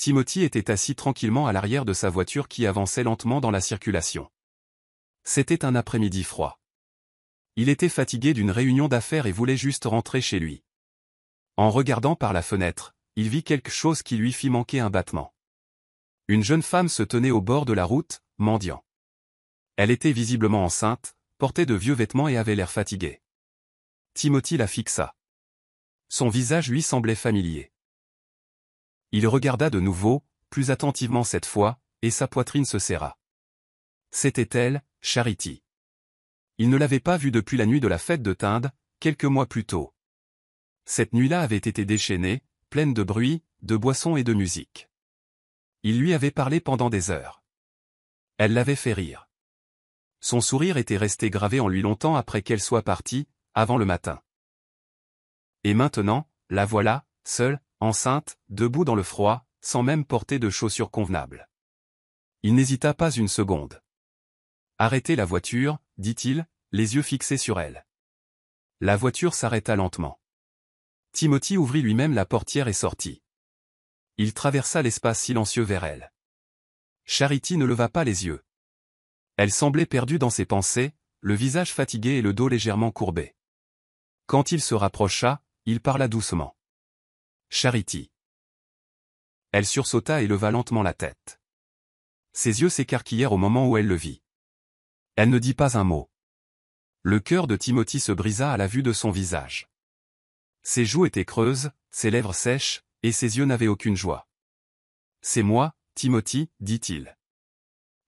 Timothy était assis tranquillement à l'arrière de sa voiture qui avançait lentement dans la circulation. C'était un après-midi froid. Il était fatigué d'une réunion d'affaires et voulait juste rentrer chez lui. En regardant par la fenêtre, il vit quelque chose qui lui fit manquer un battement. Une jeune femme se tenait au bord de la route, mendiant. Elle était visiblement enceinte, portait de vieux vêtements et avait l'air fatiguée. Timothy la fixa. Son visage lui semblait familier. Il regarda de nouveau, plus attentivement cette fois, et sa poitrine se serra. C'était elle, Charity. Il ne l'avait pas vue depuis la nuit de la fête de Tinde, quelques mois plus tôt. Cette nuit-là avait été déchaînée, pleine de bruit, de boissons et de musique. Il lui avait parlé pendant des heures. Elle l'avait fait rire. Son sourire était resté gravé en lui longtemps après qu'elle soit partie, avant le matin. Et maintenant, la voilà, seule, enceinte, debout dans le froid, sans même porter de chaussures convenables. Il n'hésita pas une seconde. « Arrêtez la voiture », dit-il, les yeux fixés sur elle. La voiture s'arrêta lentement. Timothy ouvrit lui-même la portière et sortit. Il traversa l'espace silencieux vers elle. Charity ne leva pas les yeux. Elle semblait perdue dans ses pensées, le visage fatigué et le dos légèrement courbé. Quand il se rapprocha, il parla doucement. « Charity. » Elle sursauta et leva lentement la tête. Ses yeux s'écarquillèrent au moment où elle le vit. Elle ne dit pas un mot. Le cœur de Timothy se brisa à la vue de son visage. Ses joues étaient creuses, ses lèvres sèches, et ses yeux n'avaient aucune joie. « C'est moi, Timothy, dit-il. »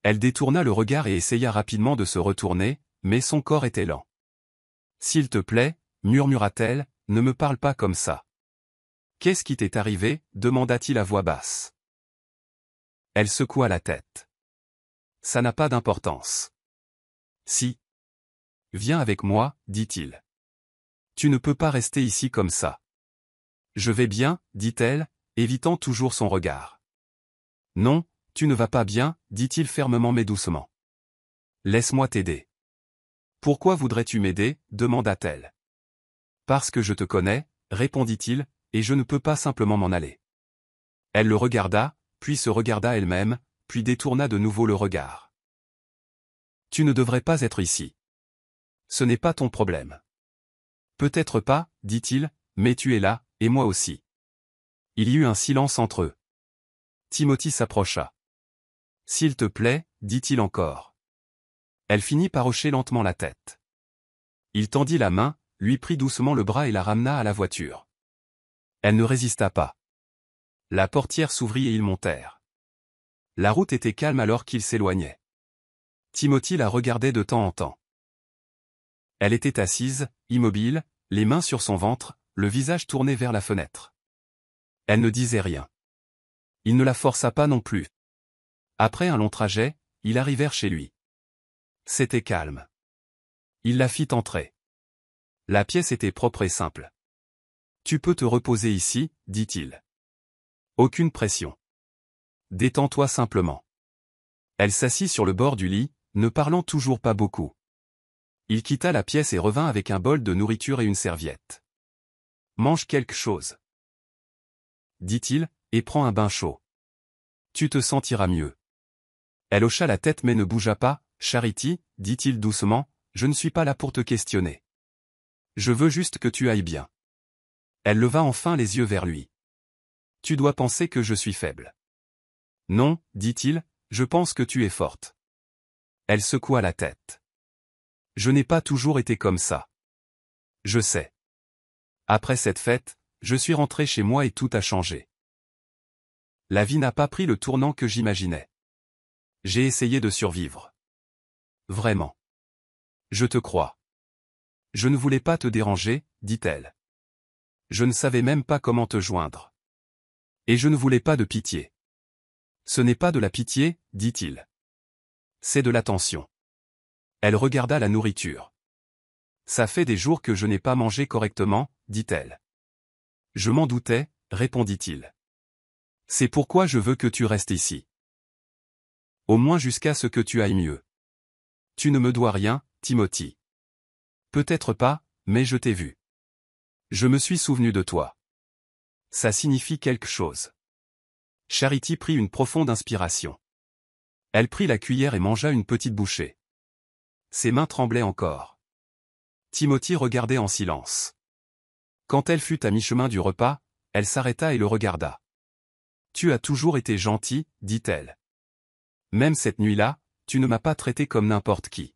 Elle détourna le regard et essaya rapidement de se retourner, mais son corps était lent. « S'il te plaît, murmura-t-elle, ne me parle pas comme ça. »« Qu'est-ce qui t'est arrivé » demanda-t-il à voix basse. Elle secoua la tête. « Ça n'a pas d'importance. »« Si. »« Viens avec moi, dit-il. »« Tu ne peux pas rester ici comme ça. »« Je vais bien, dit-elle, évitant toujours son regard. »« Non, tu ne vas pas bien, dit-il fermement mais doucement. »« Laisse-moi t'aider. »« Pourquoi voudrais-tu m'aider » demanda-t-elle. « Parce que je te connais, répondit-il, et je ne peux pas simplement m'en aller. » Elle le regarda, puis se regarda elle-même, puis détourna de nouveau le regard. « Tu ne devrais pas être ici. Ce n'est pas ton problème. »« Peut-être pas, dit-il, mais tu es là, et moi aussi. » Il y eut un silence entre eux. Timothy s'approcha. « S'il te plaît, dit-il encore. » Elle finit par hocher lentement la tête. Il tendit la main, lui prit doucement le bras et la ramena à la voiture. Elle ne résista pas. La portière s'ouvrit et ils montèrent. La route était calme alors qu'ils s'éloignaient. Timothy la regardait de temps en temps. Elle était assise, immobile, les mains sur son ventre, le visage tourné vers la fenêtre. Elle ne disait rien. Il ne la força pas non plus. Après un long trajet, ils arrivèrent chez lui. C'était calme. Il la fit entrer. La pièce était propre et simple. « Tu peux te reposer ici, dit-il. Aucune pression. Détends-toi simplement. » Elle s'assit sur le bord du lit, ne parlant toujours pas beaucoup. Il quitta la pièce et revint avec un bol de nourriture et une serviette. « Mange quelque chose. » dit-il, et prends un bain chaud. Tu te sentiras mieux. Elle hocha la tête mais ne bougea pas. « Charity, dit-il doucement, je ne suis pas là pour te questionner. Je veux juste que tu ailles bien. » Elle leva enfin les yeux vers lui. « Tu dois penser que je suis faible. »« Non, dit-il, je pense que tu es forte. » Elle secoua la tête. « Je n'ai pas toujours été comme ça. Je sais. Après cette fête, je suis rentré chez moi et tout a changé. La vie n'a pas pris le tournant que j'imaginais. J'ai essayé de survivre. Vraiment. Je te crois. Je ne voulais pas te déranger, dit-elle. Je ne savais même pas comment te joindre. Et je ne voulais pas de pitié. Ce n'est pas de la pitié, dit-il. C'est de l'attention. Elle regarda la nourriture. Ça fait des jours que je n'ai pas mangé correctement, dit-elle. Je m'en doutais, répondit-il. C'est pourquoi je veux que tu restes ici. Au moins jusqu'à ce que tu ailles mieux. Tu ne me dois rien, Timothy. Peut-être pas, mais je t'ai vu. Je me suis souvenu de toi. Ça signifie quelque chose. Charity prit une profonde inspiration. Elle prit la cuillère et mangea une petite bouchée. Ses mains tremblaient encore. Timothy regardait en silence. Quand elle fut à mi-chemin du repas, elle s'arrêta et le regarda. « Tu as toujours été gentil, dit-elle. Même cette nuit-là, tu ne m'as pas traité comme n'importe qui.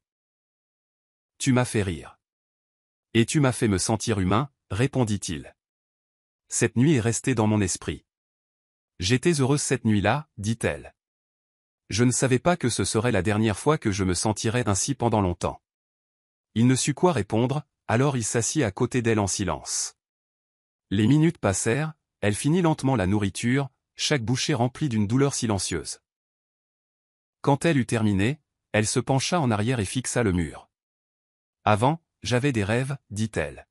Tu m'as fait rire. Et tu m'as fait me sentir humain, répondit-il. Cette nuit est restée dans mon esprit. J'étais heureuse cette nuit-là, dit-elle. Je ne savais pas que ce serait la dernière fois que je me sentirais ainsi pendant longtemps. Il ne sut quoi répondre, alors il s'assit à côté d'elle en silence. Les minutes passèrent, elle finit lentement la nourriture, chaque bouchée remplie d'une douleur silencieuse. Quand elle eut terminé, elle se pencha en arrière et fixa le mur. Avant, j'avais des rêves, dit-elle.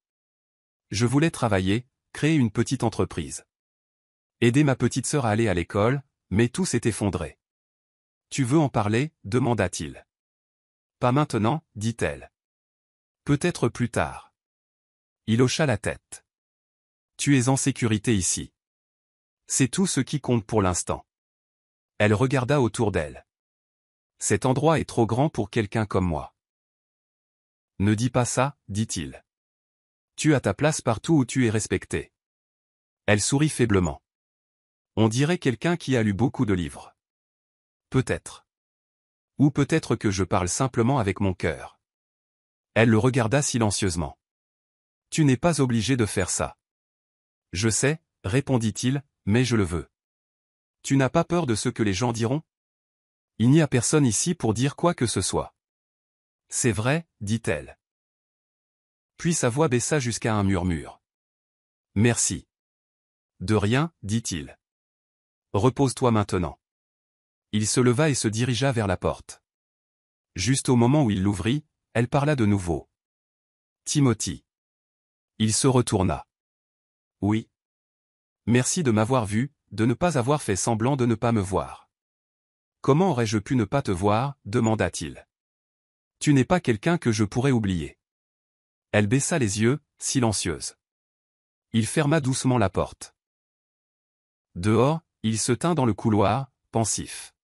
Je voulais travailler, créer une petite entreprise. Aider ma petite sœur à aller à l'école, mais tout s'est effondré. Tu veux en parler, demanda-t-il. Pas maintenant, dit-elle. Peut-être plus tard. Il hocha la tête. Tu es en sécurité ici. C'est tout ce qui compte pour l'instant. Elle regarda autour d'elle. Cet endroit est trop grand pour quelqu'un comme moi. Ne dis pas ça, dit-il. Tu as ta place partout où tu es respecté. Elle sourit faiblement. On dirait quelqu'un qui a lu beaucoup de livres. Peut-être. Ou peut-être que je parle simplement avec mon cœur. Elle le regarda silencieusement. Tu n'es pas obligé de faire ça. Je sais, répondit-il, mais je le veux. Tu n'as pas peur de ce que les gens diront? Il n'y a personne ici pour dire quoi que ce soit. C'est vrai, dit-elle. Puis sa voix baissa jusqu'à un murmure. Merci. De rien, dit-il. Repose-toi maintenant. Il se leva et se dirigea vers la porte. Juste au moment où il l'ouvrit, elle parla de nouveau. Timothy. Il se retourna. Oui. Merci de m'avoir vu, de ne pas avoir fait semblant de ne pas me voir. Comment aurais-je pu ne pas te voir, demanda-t-il. Tu n'es pas quelqu'un que je pourrais oublier. Elle baissa les yeux, silencieuse. Il ferma doucement la porte. Dehors, il se tint dans le couloir, pensif.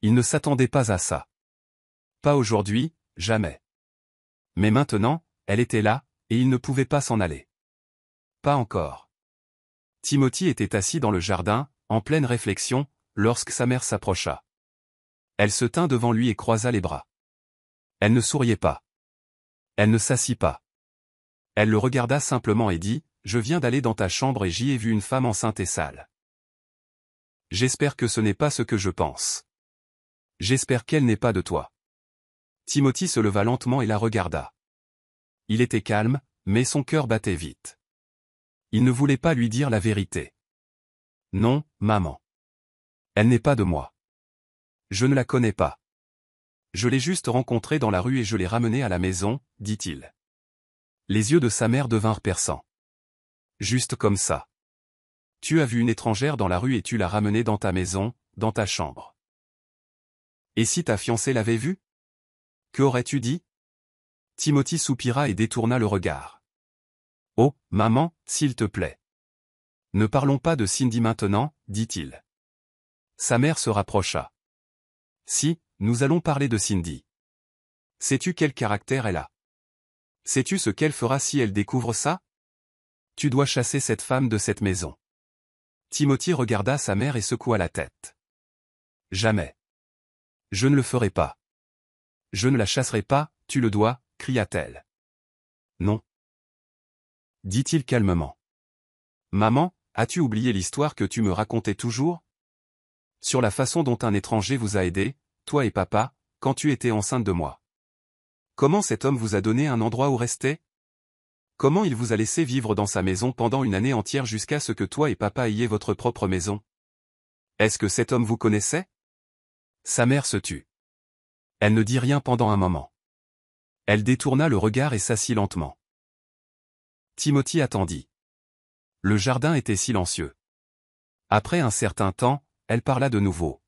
Il ne s'attendait pas à ça. Pas aujourd'hui, jamais. Mais maintenant, elle était là, et il ne pouvait pas s'en aller. Pas encore. Timothy était assis dans le jardin, en pleine réflexion, lorsque sa mère s'approcha. Elle se tint devant lui et croisa les bras. Elle ne souriait pas. Elle ne s'assit pas. Elle le regarda simplement et dit, « Je viens d'aller dans ta chambre et j'y ai vu une femme enceinte et sale. J'espère que ce n'est pas ce que je pense. J'espère qu'elle n'est pas de toi. » Timothy se leva lentement et la regarda. Il était calme, mais son cœur battait vite. Il ne voulait pas lui dire la vérité. « Non, maman. Elle n'est pas de moi. Je ne la connais pas. Je l'ai juste rencontrée dans la rue et je l'ai ramenée à la maison, dit-il. Les yeux de sa mère devinrent perçants. Juste comme ça. Tu as vu une étrangère dans la rue et tu l'as ramenée dans ta maison, dans ta chambre. Et si ta fiancée l'avait vue? Qu'aurais-tu dit? Timothy soupira et détourna le regard. Oh, maman, s'il te plaît. Ne parlons pas de Cindy maintenant, dit-il. Sa mère se rapprocha. Si, nous allons parler de Cindy. Sais-tu quel caractère elle a? Sais-tu ce qu'elle fera si elle découvre ça? Tu dois chasser cette femme de cette maison. Timothy regarda sa mère et secoua la tête. Jamais. Je ne le ferai pas. Je ne la chasserai pas, tu le dois, cria-t-elle. Non. Dit-il calmement. Maman, as-tu oublié l'histoire que tu me racontais toujours? Sur la façon dont un étranger vous a aidé, toi et papa, quand tu étais enceinte de moi. Comment cet homme vous a donné un endroit où rester? Comment il vous a laissé vivre dans sa maison pendant une année entière jusqu'à ce que toi et papa ayez votre propre maison? Est-ce que cet homme vous connaissait? Sa mère se tut. Elle ne dit rien pendant un moment. Elle détourna le regard et s'assit lentement. Timothy attendit. Le jardin était silencieux. Après un certain temps, elle parla de nouveau.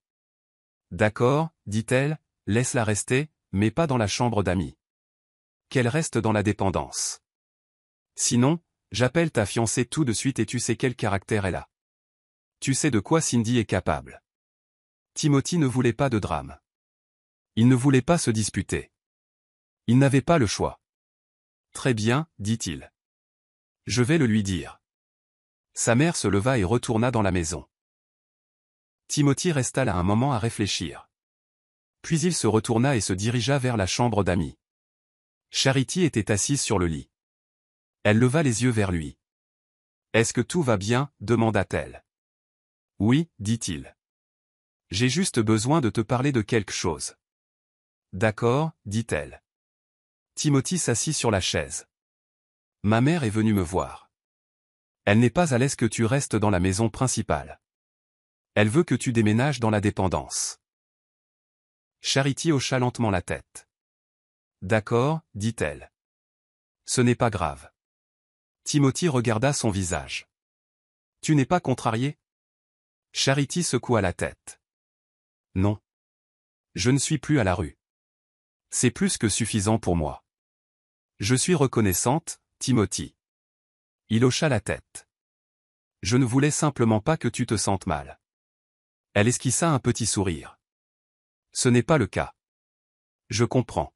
D'accord, dit-elle, laisse-la rester, mais pas dans la chambre d'amis. Qu'elle reste dans la dépendance. Sinon, j'appelle ta fiancée tout de suite et tu sais quel caractère elle a. Tu sais de quoi Cindy est capable. Timothy ne voulait pas de drame. Il ne voulait pas se disputer. Il n'avait pas le choix. Très bien, dit-il. Je vais le lui dire. Sa mère se leva et retourna dans la maison. Timothy resta là un moment à réfléchir. Puis il se retourna et se dirigea vers la chambre d'Amy. Charity était assise sur le lit. Elle leva les yeux vers lui. « Est-ce que tout va bien ?» demanda-t-elle. « Oui, dit-il. J'ai juste besoin de te parler de quelque chose. »« D'accord, dit-elle. » Timothy s'assit sur la chaise. « Ma mère est venue me voir. Elle n'est pas à l'aise que tu restes dans la maison principale. Elle veut que tu déménages dans la dépendance. » Charity hocha lentement la tête. « D'accord, dit-elle. Ce n'est pas grave. » Timothy regarda son visage. « Tu n'es pas contrarié ?» Charity secoua la tête. « Non. Je ne suis plus à la rue. C'est plus que suffisant pour moi. Je suis reconnaissante, Timothy. » Il hocha la tête. « Je ne voulais simplement pas que tu te sentes mal. » Elle esquissa un petit sourire. « Ce n'est pas le cas. Je comprends. »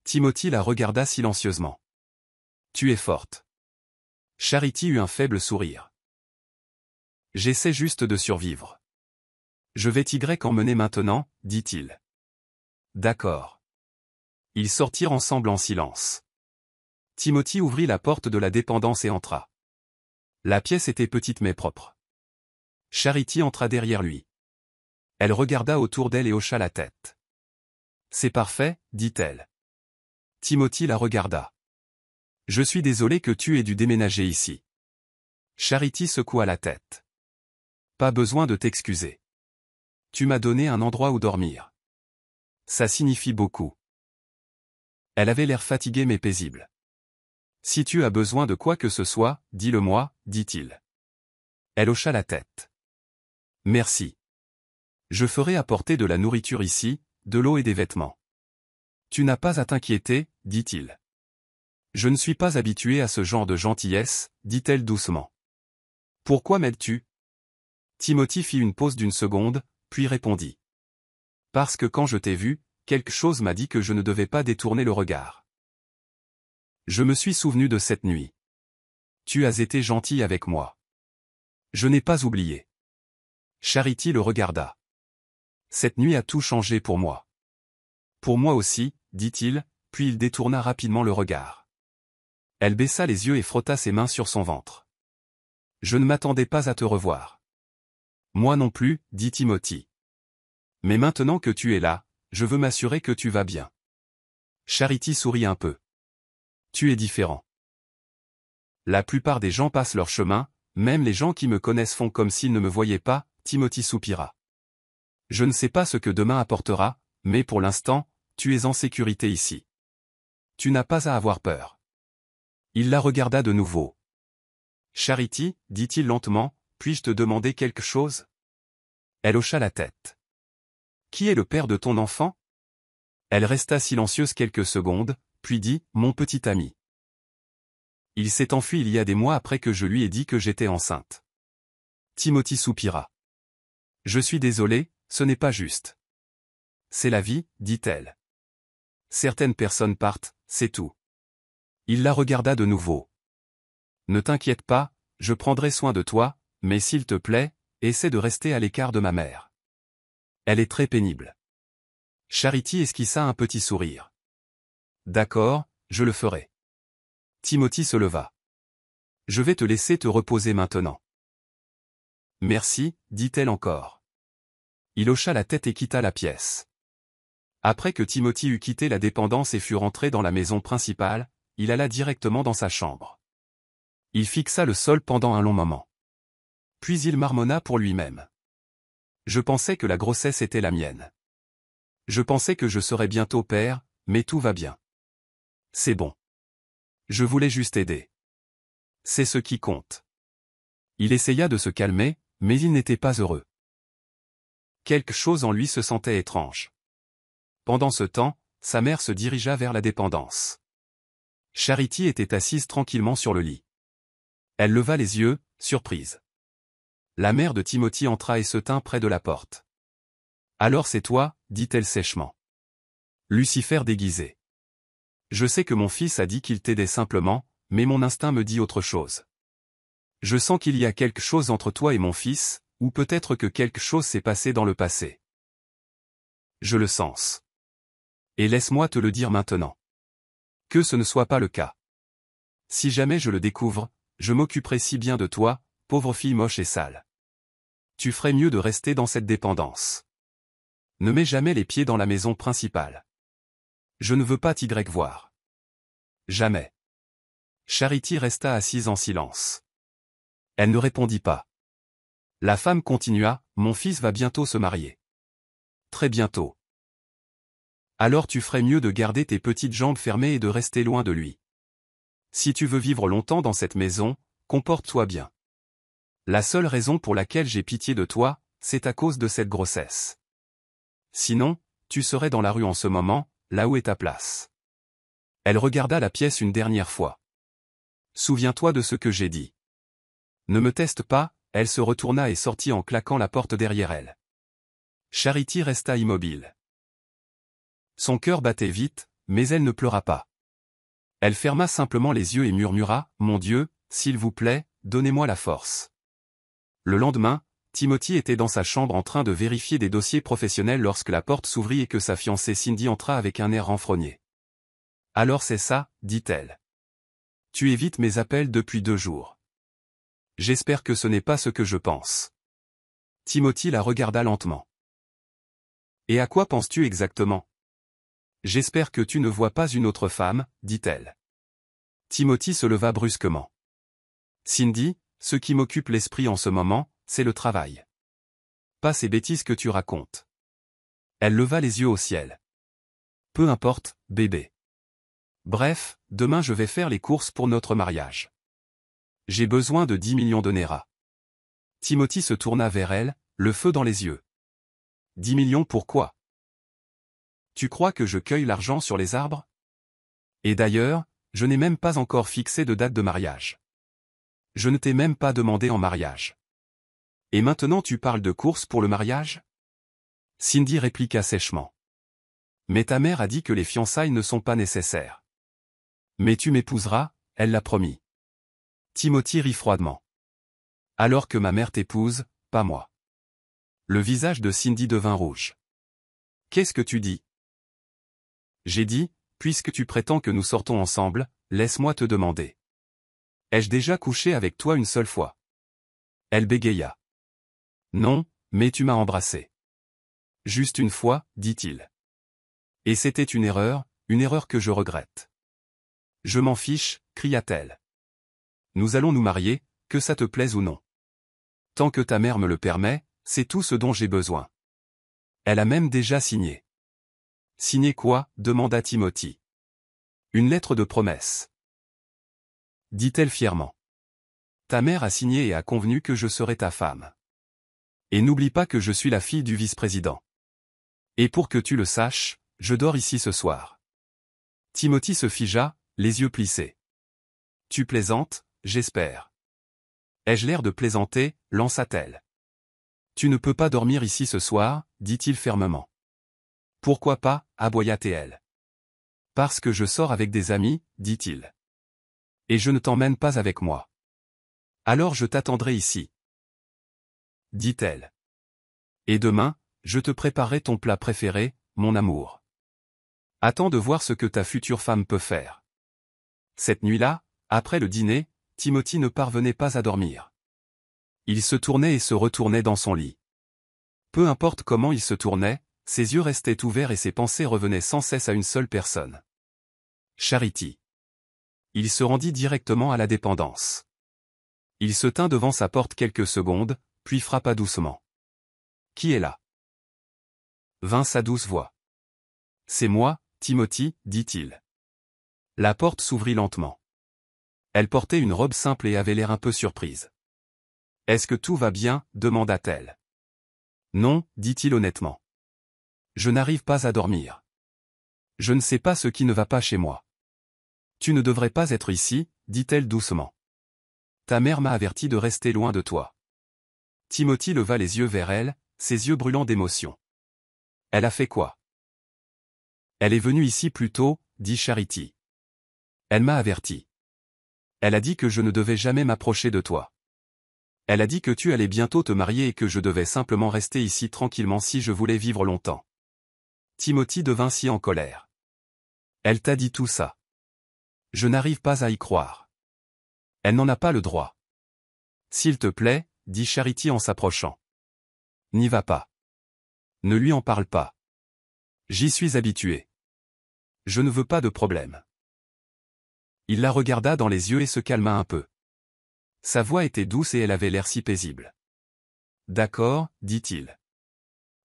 Timothy la regarda silencieusement. « Tu es forte. » Charity eut un faible sourire. « J'essaie juste de survivre. Je vais t'y emmener maintenant, dit-il. « D'accord. » Ils sortirent ensemble en silence. Timothy ouvrit la porte de la dépendance et entra. La pièce était petite mais propre. Charity entra derrière lui. Elle regarda autour d'elle et hocha la tête. « C'est parfait, dit-elle. » Timothy la regarda. « Je suis désolé que tu aies dû déménager ici. » Charity secoua la tête. « Pas besoin de t'excuser. Tu m'as donné un endroit où dormir. Ça signifie beaucoup. » Elle avait l'air fatiguée mais paisible. « Si tu as besoin de quoi que ce soit, dis-le-moi, dit-il. » Elle hocha la tête. « Merci. Je ferai apporter de la nourriture ici, de l'eau et des vêtements. » Tu n'as pas à t'inquiéter, dit-il. Je ne suis pas habitué à ce genre de gentillesse, dit-elle doucement. Pourquoi m'aides-tu? Timothy fit une pause d'une seconde, puis répondit. Parce que quand je t'ai vu, quelque chose m'a dit que je ne devais pas détourner le regard. Je me suis souvenu de cette nuit. Tu as été gentil avec moi. Je n'ai pas oublié. Charity le regarda. Cette nuit a tout changé pour moi. Pour moi aussi, dit-il, puis il détourna rapidement le regard. Elle baissa les yeux et frotta ses mains sur son ventre. Je ne m'attendais pas à te revoir. Moi non plus, dit Timothy. Mais maintenant que tu es là, je veux m'assurer que tu vas bien. Charity sourit un peu. Tu es différent. La plupart des gens passent leur chemin, même les gens qui me connaissent font comme s'ils ne me voyaient pas, Timothy soupira. Je ne sais pas ce que demain apportera, mais pour l'instant, tu es en sécurité ici. Tu n'as pas à avoir peur. Il la regarda de nouveau. Charity, dit-il lentement, puis-je te demander quelque chose? Elle hocha la tête. Qui est le père de ton enfant? Elle resta silencieuse quelques secondes, puis dit, mon petit ami. Il s'est enfui il y a des mois après que je lui ai dit que j'étais enceinte. Timothy soupira. Je suis désolé, ce n'est pas juste. C'est la vie, dit-elle. Certaines personnes partent, c'est tout. Il la regarda de nouveau. Ne t'inquiète pas, je prendrai soin de toi, mais s'il te plaît, essaie de rester à l'écart de ma mère. Elle est très pénible. Charity esquissa un petit sourire. D'accord, je le ferai. Timothy se leva. Je vais te laisser te reposer maintenant. Merci, dit-elle encore. Il hocha la tête et quitta la pièce. Après que Timothy eut quitté la dépendance et fut rentré dans la maison principale, il alla directement dans sa chambre. Il fixa le sol pendant un long moment. Puis il marmonna pour lui-même. Je pensais que la grossesse était la mienne. Je pensais que je serais bientôt père, mais tout va bien. C'est bon. Je voulais juste aider. C'est ce qui compte. Il essaya de se calmer, mais il n'était pas heureux. Quelque chose en lui se sentait étrange. Pendant ce temps, sa mère se dirigea vers la dépendance. Charity était assise tranquillement sur le lit. Elle leva les yeux, surprise. La mère de Timothy entra et se tint près de la porte. « Alors c'est toi, dit-elle sèchement. Lucifer déguisé. Je sais que mon fils a dit qu'il t'aidait simplement, mais mon instinct me dit autre chose. Je sens qu'il y a quelque chose entre toi et mon fils, ou peut-être que quelque chose s'est passé dans le passé. Je le sens. Et laisse-moi te le dire maintenant. Que ce ne soit pas le cas. Si jamais je le découvre, je m'occuperai si bien de toi, pauvre fille moche et sale. Tu ferais mieux de rester dans cette dépendance. Ne mets jamais les pieds dans la maison principale. Je ne veux pas t'y voir. Jamais. » Charity resta assise en silence. Elle ne répondit pas. La femme continua, « Mon fils va bientôt se marier. Très bientôt. Alors tu ferais mieux de garder tes petites jambes fermées et de rester loin de lui. Si tu veux vivre longtemps dans cette maison, comporte-toi bien. La seule raison pour laquelle j'ai pitié de toi, c'est à cause de cette grossesse. Sinon, tu serais dans la rue en ce moment, là où est ta place. » Elle regarda la pièce une dernière fois. « Souviens-toi de ce que j'ai dit. Ne me teste pas. » Elle se retourna et sortit en claquant la porte derrière elle. Charity resta immobile. Son cœur battait vite, mais elle ne pleura pas. Elle ferma simplement les yeux et murmura, « Mon Dieu, s'il vous plaît, donnez-moi la force. » Le lendemain, Timothy était dans sa chambre en train de vérifier des dossiers professionnels lorsque la porte s'ouvrit et que sa fiancée Cindy entra avec un air renfrogné. « Alors c'est ça, dit-elle. Tu évites mes appels depuis 2 jours. J'espère que ce n'est pas ce que je pense. » Timothy la regarda lentement. « Et à quoi penses-tu exactement ? » « J'espère que tu ne vois pas une autre femme, dit-elle. Timothy se leva brusquement. « Cindy, ce qui m'occupe l'esprit en ce moment, c'est le travail. Pas ces bêtises que tu racontes. » Elle leva les yeux au ciel. « Peu importe, bébé. Bref, demain je vais faire les courses pour notre mariage. J'ai besoin de 10 millions de Naira. » Timothy se tourna vers elle, le feu dans les yeux. « 10 millions pourquoi ? Tu crois que je cueille l'argent sur les arbres ? Et d'ailleurs, je n'ai même pas encore fixé de date de mariage. Je ne t'ai même pas demandé en mariage. Et maintenant tu parles de course pour le mariage ? » Cindy répliqua sèchement. « Mais ta mère a dit que les fiançailles ne sont pas nécessaires. »« Mais tu m'épouseras, elle l'a promis. » Timothy rit froidement. « Alors que ma mère t'épouse, pas moi. » Le visage de Cindy devint rouge. « Qu'est-ce que tu dis ? » J'ai dit, puisque tu prétends que nous sortons ensemble, laisse-moi te demander. Ai-je déjà couché avec toi une seule fois ? Elle bégaya. Non, mais tu m'as embrassé. Juste une fois, dit-il. Et c'était une erreur que je regrette. Je m'en fiche, cria-t-elle. Nous allons nous marier, que ça te plaise ou non. Tant que ta mère me le permet, c'est tout ce dont j'ai besoin. Elle a même déjà signé. Signé quoi ? Demanda Timothy. Une lettre de promesse. Dit-elle fièrement. Ta mère a signé et a convenu que je serai ta femme. Et n'oublie pas que je suis la fille du vice-président. Et pour que tu le saches, je dors ici ce soir. Timothy se figea, les yeux plissés. Tu plaisantes, j'espère. Ai-je l'air de plaisanter, lança-t-elle. Tu ne peux pas dormir ici ce soir, dit-il fermement. Pourquoi pas, aboya-t-elle. Parce que je sors avec des amis, dit-il. Et je ne t'emmène pas avec moi. Alors je t'attendrai ici. Dit-elle. Et demain, je te préparerai ton plat préféré, mon amour. Attends de voir ce que ta future femme peut faire. Cette nuit-là, après le dîner, Timothy ne parvenait pas à dormir. Il se tournait et se retournait dans son lit. Peu importe comment il se tournait, ses yeux restaient ouverts et ses pensées revenaient sans cesse à une seule personne. Charity. Il se rendit directement à la dépendance. Il se tint devant sa porte quelques secondes, puis frappa doucement. « Qui est là ?» vint sa douce voix. « C'est moi, Timothy, dit-il. » La porte s'ouvrit lentement. Elle portait une robe simple et avait l'air un peu surprise. « Est-ce que tout va bien ? demanda-t-elle. « Non, dit-il honnêtement. Je n'arrive pas à dormir. Je ne sais pas ce qui ne va pas chez moi. Tu ne devrais pas être ici, dit-elle doucement. Ta mère m'a averti de rester loin de toi. Timothy leva les yeux vers elle, ses yeux brûlants d'émotion. Elle a fait quoi? Elle est venue ici plus tôt, dit Charity. Elle m'a averti. Elle a dit que je ne devais jamais m'approcher de toi. Elle a dit que tu allais bientôt te marier et que je devais simplement rester ici tranquillement si je voulais vivre longtemps. Timothy devint si en colère. Elle t'a dit tout ça. Je n'arrive pas à y croire. Elle n'en a pas le droit. S'il te plaît, dit Charity en s'approchant. N'y va pas. Ne lui en parle pas. J'y suis habitué. Je ne veux pas de problème. Il la regarda dans les yeux et se calma un peu. Sa voix était douce et elle avait l'air si paisible. D'accord, dit-il.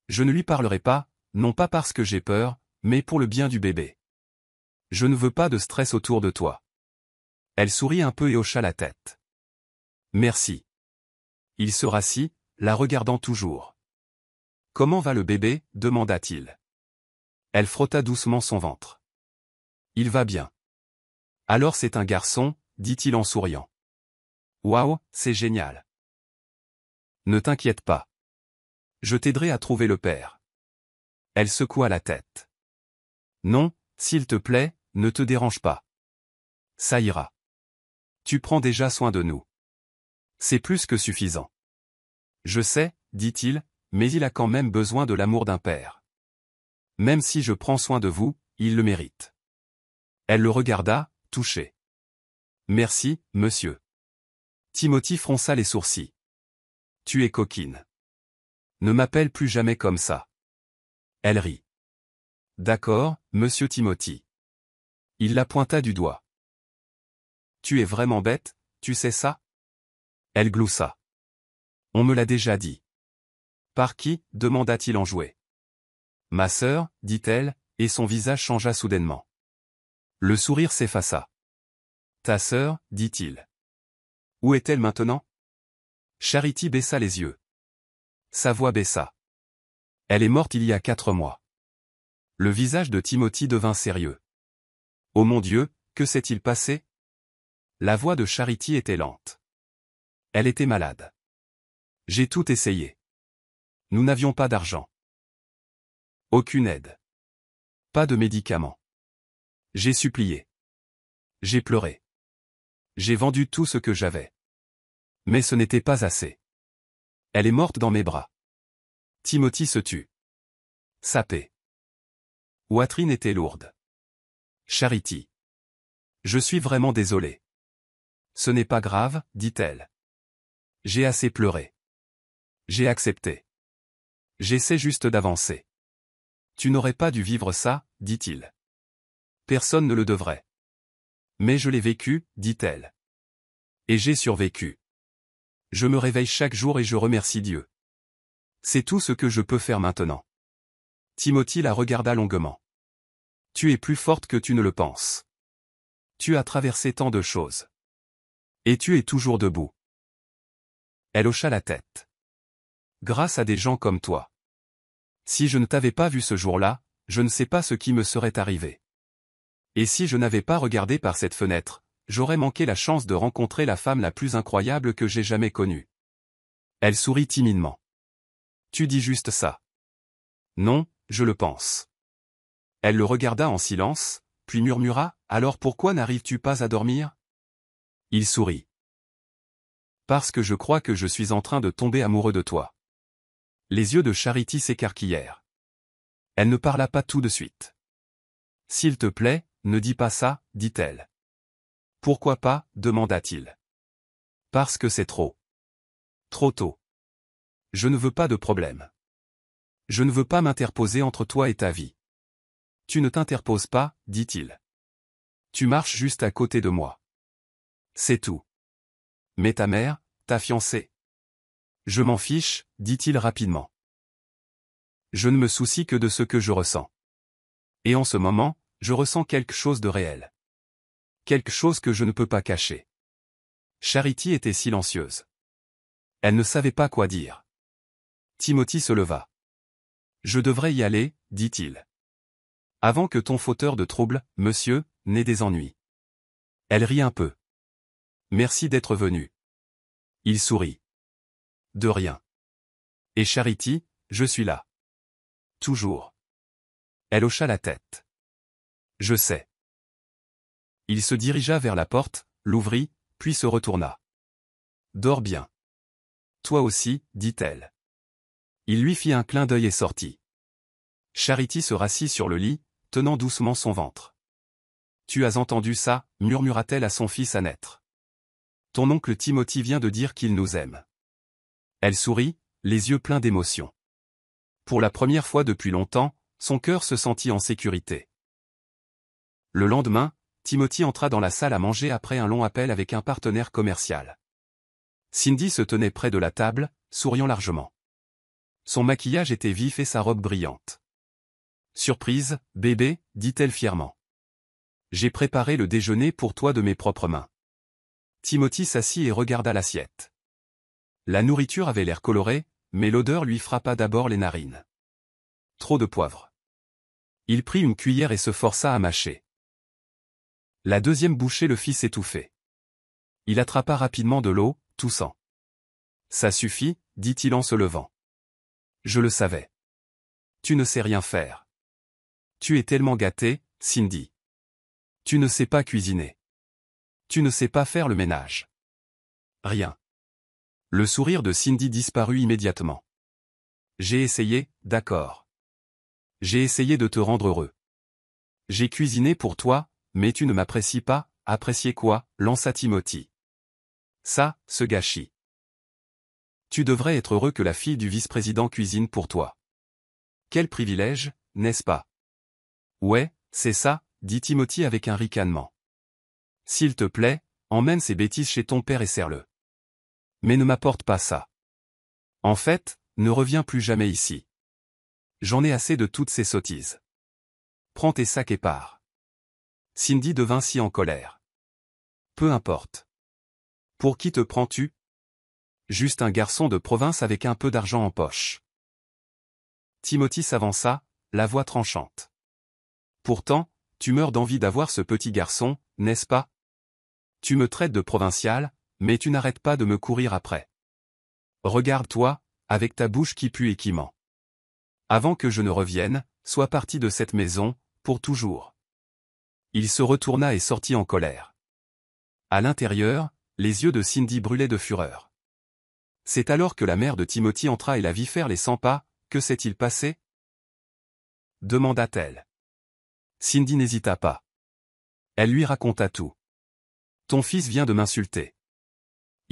Je ne lui parlerai pas, non pas parce que j'ai peur, mais pour le bien du bébé. Je ne veux pas de stress autour de toi. Elle sourit un peu et hocha la tête. Merci. Il se rassit, la regardant toujours. Comment va le bébé? Demanda-t-il. Elle frotta doucement son ventre. Il va bien. Alors c'est un garçon, dit-il en souriant. Waouh, c'est génial. Ne t'inquiète pas. Je t'aiderai à trouver le père. Elle secoua la tête. Non, s'il te plaît, ne te dérange pas. Ça ira. Tu prends déjà soin de nous. C'est plus que suffisant. Je sais, dit-il, mais il a quand même besoin de l'amour d'un père. Même si je prends soin de vous, il le mérite. Elle le regarda, touchée. Merci, monsieur. Timothy fronça les sourcils. Tu es coquine. Ne m'appelle plus jamais comme ça. Elle rit. D'accord, monsieur Timothy. Il la pointa du doigt. Tu es vraiment bête, tu sais ça? Elle gloussa. On me l'a déjà dit. Par qui? Demanda-t-il enjoué. Ma sœur, dit-elle, et son visage changea soudainement. Le sourire s'effaça. Ta sœur, dit-il. Où est-elle maintenant? Charity baissa les yeux. Sa voix baissa. Elle est morte il y a 4 mois. Le visage de Timothy devint sérieux. Oh mon Dieu, que s'est-il passé? La voix de Charity était lente. Elle était malade. J'ai tout essayé. Nous n'avions pas d'argent. Aucune aide. Pas de médicaments. J'ai supplié. J'ai pleuré. J'ai vendu tout ce que j'avais. Mais ce n'était pas assez. Elle est morte dans mes bras. Timothy se tut. Sapé. Poitrine était lourde. Charity. Je suis vraiment désolé. Ce n'est pas grave, dit-elle. J'ai assez pleuré. J'ai accepté. J'essaie juste d'avancer. Tu n'aurais pas dû vivre ça, dit-il. Personne ne le devrait. Mais je l'ai vécu, dit-elle. Et j'ai survécu. Je me réveille chaque jour et je remercie Dieu. C'est tout ce que je peux faire maintenant. Timothy la regarda longuement. Tu es plus forte que tu ne le penses. Tu as traversé tant de choses. Et tu es toujours debout. Elle hocha la tête. Grâce à des gens comme toi. Si je ne t'avais pas vu ce jour-là, je ne sais pas ce qui me serait arrivé. Et si je n'avais pas regardé par cette fenêtre, j'aurais manqué la chance de rencontrer la femme la plus incroyable que j'ai jamais connue. Elle sourit timidement. Tu dis juste ça. Non, je le pense. Elle le regarda en silence, puis murmura, alors pourquoi n'arrives-tu pas à dormir? Il sourit. Parce que je crois que je suis en train de tomber amoureux de toi. Les yeux de Charity s'écarquillèrent. Elle ne parla pas tout de suite. S'il te plaît, ne dis pas ça, dit-elle. Pourquoi pas, demanda-t-il. Parce que c'est trop. Trop tôt. Je ne veux pas de problème. Je ne veux pas m'interposer entre toi et ta vie. Tu ne t'interposes pas, dit-il. Tu marches juste à côté de moi. C'est tout. Mais ta mère, ta fiancée. Je m'en fiche, dit-il rapidement. Je ne me soucie que de ce que je ressens. Et en ce moment, je ressens quelque chose de réel. Quelque chose que je ne peux pas cacher. Charity était silencieuse. Elle ne savait pas quoi dire. Timothy se leva. Je devrais y aller, dit-il. Avant que ton fauteur de troubles, monsieur, n'ait des ennuis. Elle rit un peu. Merci d'être venu. Il sourit. De rien. Et Charity, je suis là. Toujours. Elle hocha la tête. Je sais. Il se dirigea vers la porte, l'ouvrit, puis se retourna. Dors bien. Toi aussi, dit-elle. Il lui fit un clin d'œil et sortit. Charity se rassit sur le lit, tenant doucement son ventre. Tu as entendu ça, murmura-t-elle à son fils à naître. Ton oncle Timothy vient de dire qu'il nous aime. Elle sourit, les yeux pleins d'émotion. Pour la première fois depuis longtemps, son cœur se sentit en sécurité. Le lendemain, Timothy entra dans la salle à manger après un long appel avec un partenaire commercial. Cindy se tenait près de la table, souriant largement. Son maquillage était vif et sa robe brillante. Surprise, bébé, dit-elle fièrement. J'ai préparé le déjeuner pour toi de mes propres mains. Timothy s'assit et regarda l'assiette. La nourriture avait l'air colorée, mais l'odeur lui frappa d'abord les narines. Trop de poivre. Il prit une cuillère et se força à mâcher. La deuxième bouchée le fit s'étouffer. Il attrapa rapidement de l'eau, toussant. Ça suffit, dit-il en se levant. Je le savais. Tu ne sais rien faire. Tu es tellement gâtée, Cindy. Tu ne sais pas cuisiner. Tu ne sais pas faire le ménage. Rien. Le sourire de Cindy disparut immédiatement. J'ai essayé, d'accord. J'ai essayé de te rendre heureux. J'ai cuisiné pour toi, mais tu ne m'apprécies pas, apprécier quoi, lança Timothy. Ça, ce gâchis. Tu devrais être heureux que la fille du vice-président cuisine pour toi. Quel privilège, n'est-ce pas? Ouais, c'est ça, dit Timothy avec un ricanement. S'il te plaît, emmène ces bêtises chez ton père et serre-le. Mais ne m'apporte pas ça. En fait, ne reviens plus jamais ici. J'en ai assez de toutes ces sottises. Prends tes sacs et pars. Cindy devint si en colère. Peu importe. Pour qui te prends-tu? Juste un garçon de province avec un peu d'argent en poche. Timothy s'avança, la voix tranchante. Pourtant, tu meurs d'envie d'avoir ce petit garçon, n'est-ce pas? Tu me traites de provincial, mais tu n'arrêtes pas de me courir après. Regarde-toi, avec ta bouche qui pue et qui ment. Avant que je ne revienne, sois parti de cette maison, pour toujours. Il se retourna et sortit en colère. À l'intérieur, les yeux de Cindy brûlaient de fureur. C'est alors que la mère de Timothy entra et la vit faire les 100 pas. Que s'est-il passé? Demanda-t-elle. Cindy n'hésita pas. Elle lui raconta tout. Ton fils vient de m'insulter.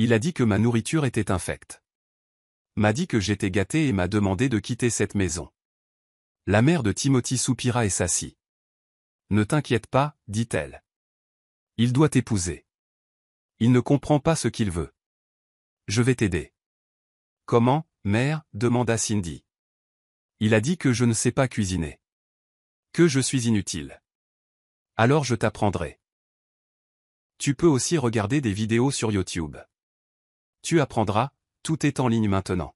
Il a dit que ma nourriture était infecte. M'a dit que j'étais gâté et m'a demandé de quitter cette maison. La mère de Timothy soupira et s'assit. Ne t'inquiète pas, dit-elle. Il doit t'épouser. Il ne comprend pas ce qu'il veut. Je vais t'aider. Comment, mère? Demanda Cindy. Il a dit que je ne sais pas cuisiner. Que je suis inutile. Alors je t'apprendrai. Tu peux aussi regarder des vidéos sur YouTube. Tu apprendras, tout est en ligne maintenant.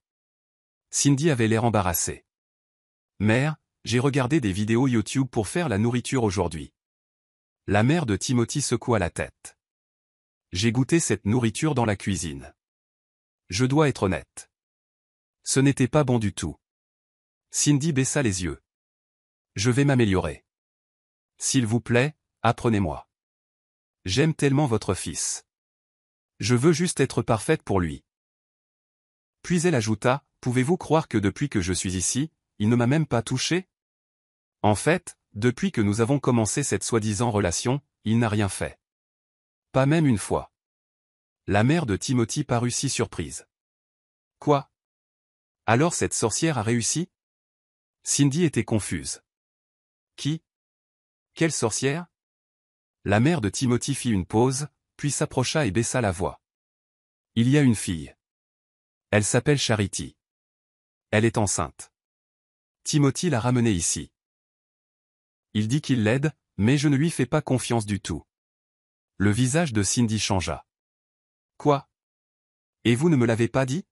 Cindy avait l'air embarrassée. Mère, j'ai regardé des vidéos YouTube pour faire la nourriture aujourd'hui. La mère de Timothy secoua la tête. J'ai goûté cette nourriture dans la cuisine. Je dois être honnête. Ce n'était pas bon du tout. Cindy baissa les yeux. Je vais m'améliorer. S'il vous plaît, apprenez-moi. J'aime tellement votre fils. Je veux juste être parfaite pour lui. Puis elle ajouta, pouvez-vous croire que depuis que je suis ici, il ne m'a même pas touché? En fait, depuis que nous avons commencé cette soi-disant relation, il n'a rien fait. Pas même une fois. La mère de Timothy parut si surprise. Quoi? Alors cette sorcière a réussi? Cindy était confuse. Qui? Quelle sorcière? La mère de Timothy fit une pause, puis s'approcha et baissa la voix. Il y a une fille. Elle s'appelle Charity. Elle est enceinte. Timothy l'a ramenée ici. Il dit qu'il l'aide, mais je ne lui fais pas confiance du tout. Le visage de Cindy changea. Quoi? Et vous ne me l'avez pas dit?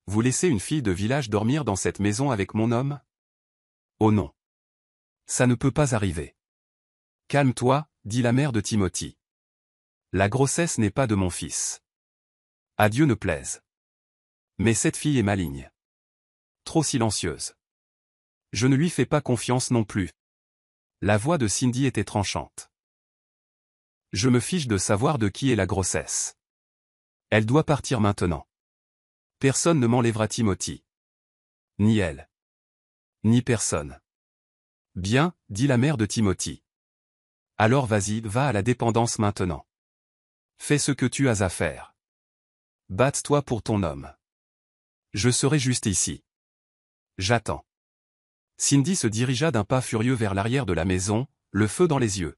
Vous laissez une fille de village dormir dans cette maison avec mon homme? Oh non. Ça ne peut pas arriver. Calme-toi, dit la mère de Timothy. La grossesse n'est pas de mon fils. À Dieu ne plaise. Mais cette fille est maligne. trop silencieuse. Je ne lui fais pas confiance non plus. La voix de Cindy était tranchante. Je me fiche de savoir de qui est la grossesse. Elle doit partir maintenant. Personne ne m'enlèvera Timothy. Ni elle. Ni personne. Bien, dit la mère de Timothy. Alors vas-y, va à la dépendance maintenant. Fais ce que tu as à faire. Batte-toi pour ton homme. Je serai juste ici. J'attends. Cindy se dirigea d'un pas furieux vers l'arrière de la maison, le feu dans les yeux.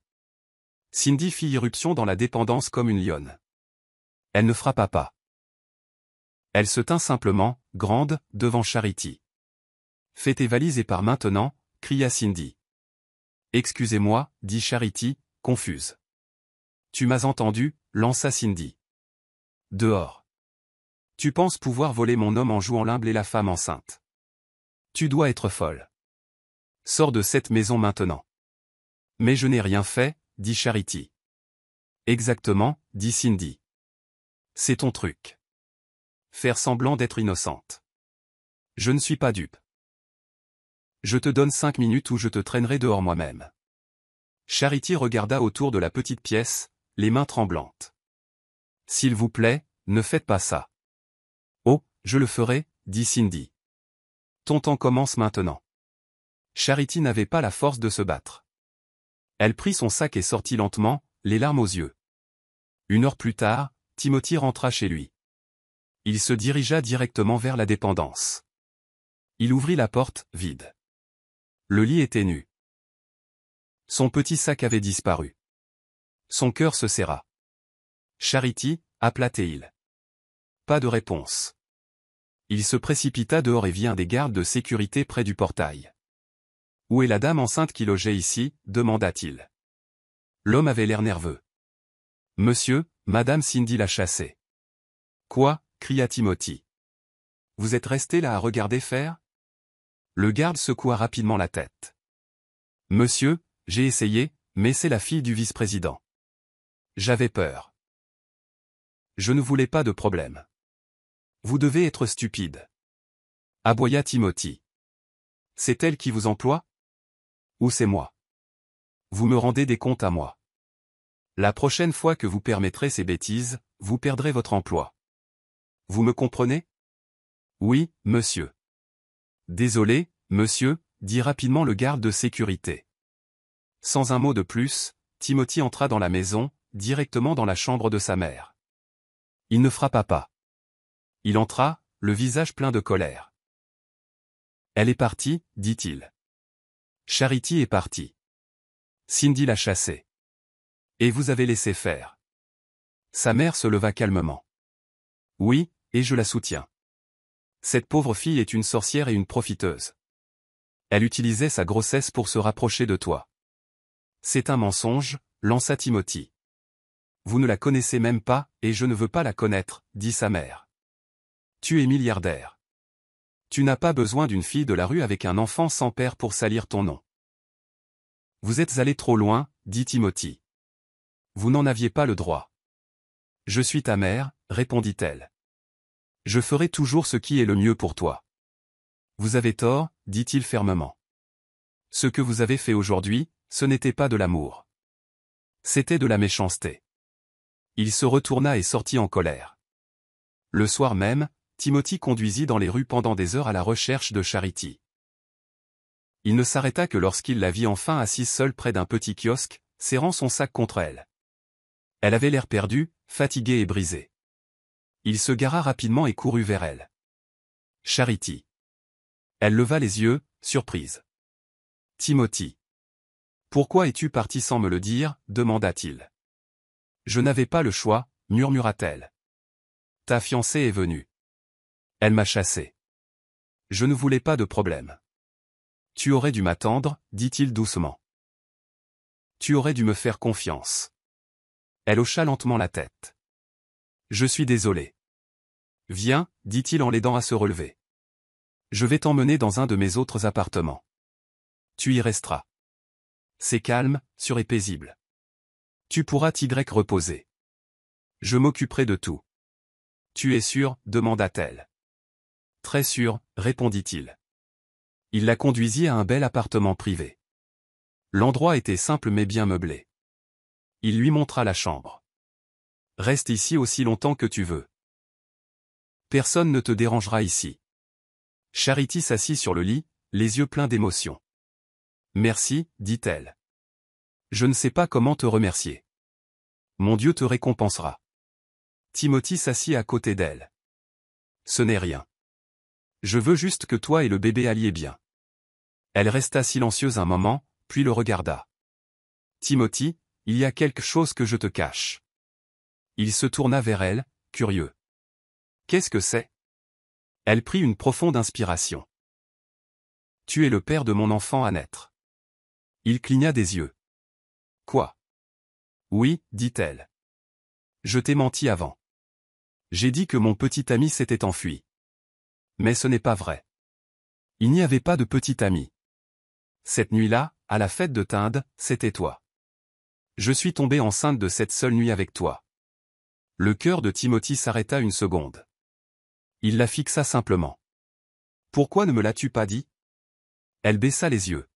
Cindy fit irruption dans la dépendance comme une lionne. Elle ne frappa pas. Elle se tint simplement, grande, devant Charity. « Fais tes valises et pars maintenant », cria Cindy. « Excusez-moi, » dit Charity, confuse. « Tu m'as entendu », lança Cindy. « Dehors. Tu penses pouvoir voler mon homme en jouant l'humble et la femme enceinte. Tu dois être folle. Sors de cette maison maintenant. » « Mais je n'ai rien fait, » dit Charity. « Exactement, » dit Cindy. « C'est ton truc. Faire semblant d'être innocente. Je ne suis pas dupe. Je te donne 5 minutes ou je te traînerai dehors moi-même. » Charity regarda autour de la petite pièce, les mains tremblantes. « S'il vous plaît, ne faites pas ça. »« Oh, je le ferai, » dit Cindy. « Ton temps commence maintenant. » Charity n'avait pas la force de se battre. Elle prit son sac et sortit lentement, les larmes aux yeux. 1 heure plus tard, Timothy rentra chez lui. Il se dirigea directement vers la dépendance. Il ouvrit la porte, vide. Le lit était nu. Son petit sac avait disparu. Son cœur se serra. « Charity » appela-t-il. Pas de réponse. Il se précipita dehors et vit un des gardes de sécurité près du portail. « Où est la dame enceinte qui logeait ici » demanda-t-il. L'homme avait l'air nerveux. « Monsieur, Madame Cindy l'a chassée. »« Quoi » cria Timothy. « Vous êtes resté là à regarder faire ?» Le garde secoua rapidement la tête. « Monsieur, j'ai essayé, mais c'est la fille du vice-président. J'avais peur. Je ne voulais pas de problème. Vous devez être stupide. » aboya Timothy. « C'est elle qui vous emploie ? Ou c'est moi ? Vous me rendez des comptes à moi. La prochaine fois que vous permettrez ces bêtises, vous perdrez votre emploi. Vous me comprenez ? Oui, monsieur. Désolé, monsieur, dit rapidement le garde de sécurité. Sans un mot de plus, Timothy entra dans la maison, directement dans la chambre de sa mère. Il ne frappa pas. Il entra, le visage plein de colère. Elle est partie, dit-il. Charity est partie. Cindy l'a chassée. Et vous avez laissé faire. Sa mère se leva calmement. Oui, et je la soutiens. Cette pauvre fille est une sorcière et une profiteuse. Elle utilisait sa grossesse pour se rapprocher de toi. C'est un mensonge, lança Timothy. Vous ne la connaissez même pas, et je ne veux pas la connaître, dit sa mère. Tu es milliardaire. Tu n'as pas besoin d'une fille de la rue avec un enfant sans père pour salir ton nom. Vous êtes allé trop loin, dit Timothy. Vous n'en aviez pas le droit. Je suis ta mère, répondit-elle. Je ferai toujours ce qui est le mieux pour toi. Vous avez tort, dit-il fermement. Ce que vous avez fait aujourd'hui, ce n'était pas de l'amour. C'était de la méchanceté. Il se retourna et sortit en colère. Le soir même, Timothy conduisit dans les rues pendant des heures à la recherche de Charity. Il ne s'arrêta que lorsqu'il la vit enfin assise seule près d'un petit kiosque, serrant son sac contre elle. Elle avait l'air perdue, fatiguée et brisée. Il se gara rapidement et courut vers elle. Charity. Elle leva les yeux, surprise. Timothy. Pourquoi es-tu parti sans me le dire, demanda-t-il. Je n'avais pas le choix, murmura-t-elle. Ta fiancée est venue. Elle m'a chassé. Je ne voulais pas de problème. Tu aurais dû m'attendre, dit-il doucement. Tu aurais dû me faire confiance. Elle hocha lentement la tête. Je suis désolé. Viens, dit-il en l'aidant à se relever. Je vais t'emmener dans un de mes autres appartements. Tu y resteras. C'est calme, sûr et paisible. Tu pourras t'y reposer. Je m'occuperai de tout. Tu es sûr, demanda-t-elle. Très sûr, répondit-il. Il la conduisit à un bel appartement privé. L'endroit était simple mais bien meublé. Il lui montra la chambre. Reste ici aussi longtemps que tu veux. Personne ne te dérangera ici. Charity s'assit sur le lit, les yeux pleins d'émotion. Merci, dit-elle. Je ne sais pas comment te remercier. Mon Dieu te récompensera. Timothy s'assit à côté d'elle. Ce n'est rien. Je veux juste que toi et le bébé alliez bien. Elle resta silencieuse un moment, puis le regarda. Timothy, il y a quelque chose que je te cache. Il se tourna vers elle, curieux. Qu'est-ce que c'est? Elle prit une profonde inspiration. Tu es le père de mon enfant à naître. Il cligna des yeux. Quoi? Oui, dit-elle. Je t'ai menti avant. J'ai dit que mon petit ami s'était enfui. Mais ce n'est pas vrai. Il n'y avait pas de petit ami. Cette nuit-là, à la fête de Tinde, c'était toi. Je suis tombée enceinte de cette seule nuit avec toi. Le cœur de Timothy s'arrêta une seconde. Il la fixa simplement. Pourquoi ne me l'as-tu pas dit? Elle baissa les yeux.